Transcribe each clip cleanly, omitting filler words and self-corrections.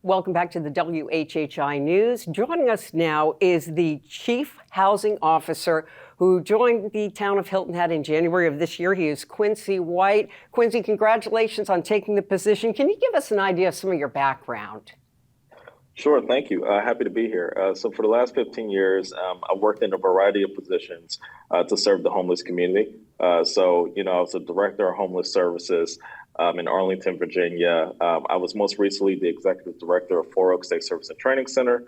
Welcome back to the WHHI News. Joining us now is the Chief Housing Officer who joined the town of Hilton Head in January of this year. He is Quincy White. Quincy, congratulations on taking the position. Can you give us an idea of some of your background? Sure, thank you. Happy to be here. So for the last 15 years, I've worked in a variety of positions to serve the homeless community. I was a director of homeless services in Arlington, Virginia. I was most recently the executive director of Four Oaks State Service and Training Center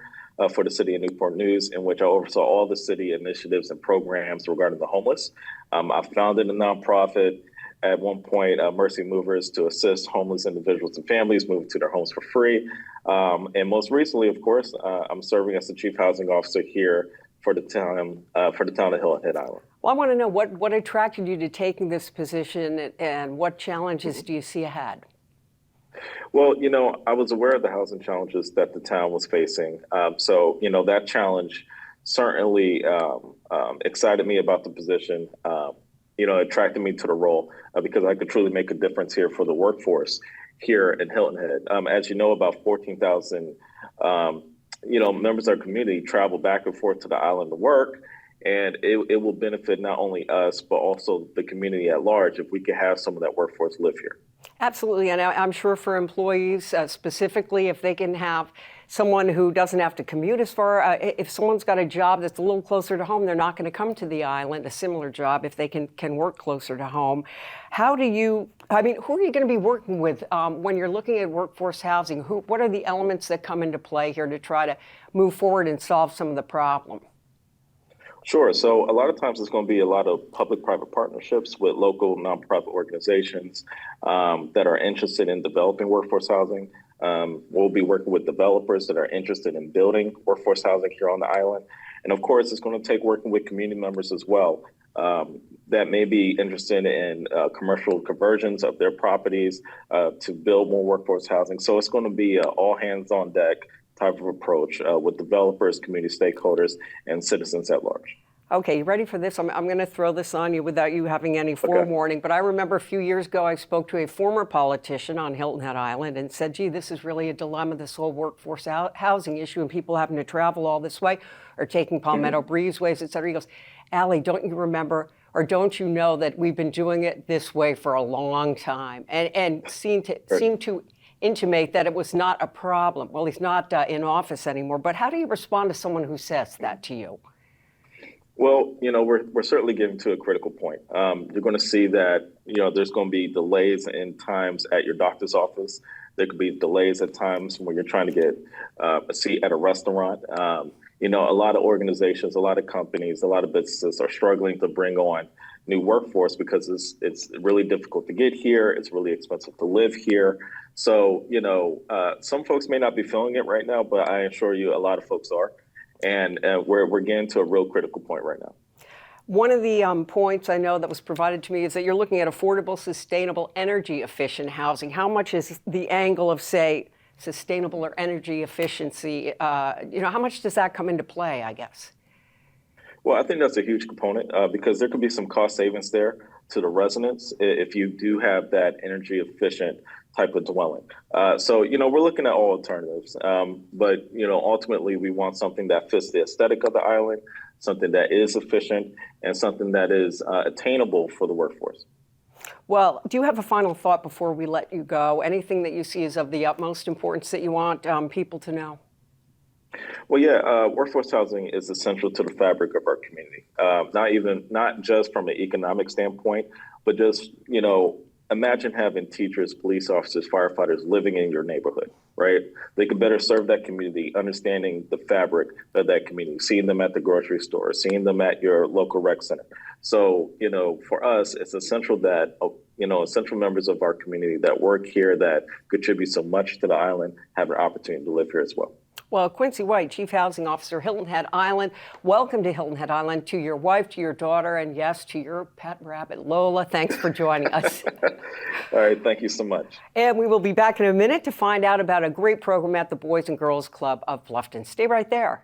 for the city of Newport News, in which I oversaw all the city initiatives and programs regarding the homeless. I founded a nonprofit at one point, Mercy Movers, to assist homeless individuals and families moving to their homes for free. And most recently, of course, I'm serving as the Chief Housing Officer here for the town of Hilton Head Island. Well, I want to know what attracted you to taking this position and what challenges do you see ahead? Well, I was aware of the housing challenges that the town was facing. That challenge certainly excited me about the position. Attracted me to the role because I could truly make a difference here for the workforce here in Hilton Head. As you know, about 14,000, members of our community travel back and forth to the island to work. And it will benefit not only us, but also the community at large if we could have some of that workforce live here. Absolutely. And I'm sure for employees specifically, if they can have someone who doesn't have to commute as far, if someone's got a job that's a little closer to home, they're not going to come to the island, a similar job, if they can work closer to home. Who are you going to be working with when you're looking at workforce housing? What are the elements that come into play here to try to move forward and solve some of the problem? Sure. So a lot of times it's going to be a lot of public-private partnerships with local nonprofit organizations that are interested in developing workforce housing. We'll be working with developers that are interested in building workforce housing here on the island. And of course, it's going to take working with community members as well that may be interested in commercial conversions of their properties to build more workforce housing. So it's going to be all hands on deck type of approach with developers, community stakeholders, and citizens at large. Okay, you ready for this? I'm going to throw this on you without you having any forewarning, but I remember a few years ago I spoke to a former politician on Hilton Head Island and said, gee, this is really a dilemma, this whole workforce housing issue and people having to travel all this way or taking Palmetto Breezeways, et cetera. He goes, Allie, don't you remember or don't you know that we've been doing it this way for a long time and seemed to intimate that it was not a problem. Well, he's not in office anymore, but how do you respond to someone who says that to you? Well, we're certainly getting to a critical point. You're going to see that, there's going to be delays in times at your doctor's office. There could be delays at times when you're trying to get a seat at a restaurant. A lot of organizations, a lot of companies, a lot of businesses are struggling to bring on new workforce because it's really difficult to get here. It's really expensive to live here. So, some folks may not be feeling it right now, but I assure you a lot of folks are. And we're getting to a real critical point right now. One of the points I know that was provided to me is that you're looking at affordable, sustainable, energy efficient housing. How much is the angle of, say, sustainable or energy efficiency? How much does that come into play, I guess? Well, I think that's a huge component because there could be some cost savings there to the residents if you do have that energy efficient type of dwelling. We're looking at all alternatives, but ultimately we want something that fits the aesthetic of the island, something that is efficient, and something that is attainable for the workforce. Well, do you have a final thought before we let you go? Anything that you see is of the utmost importance that you want people to know? Well, yeah, workforce housing is essential to the fabric of our community. Not just from an economic standpoint, but just, imagine having teachers, police officers, firefighters living in your neighborhood, right? They could better serve that community, understanding the fabric of that community, seeing them at the grocery store, seeing them at your local rec center. So, for us, it's essential that, essential members of our community that work here, that contribute so much to the island, have an opportunity to live here as well. Well, Quincy White, Chief Housing Officer, Hilton Head Island. Welcome to Hilton Head Island, to your wife, to your daughter, and yes, to your pet rabbit, Lola. Thanks for joining us. All right, thank you so much. And we will be back in a minute to find out about a great program at the Boys and Girls Club of Bluffton. Stay right there.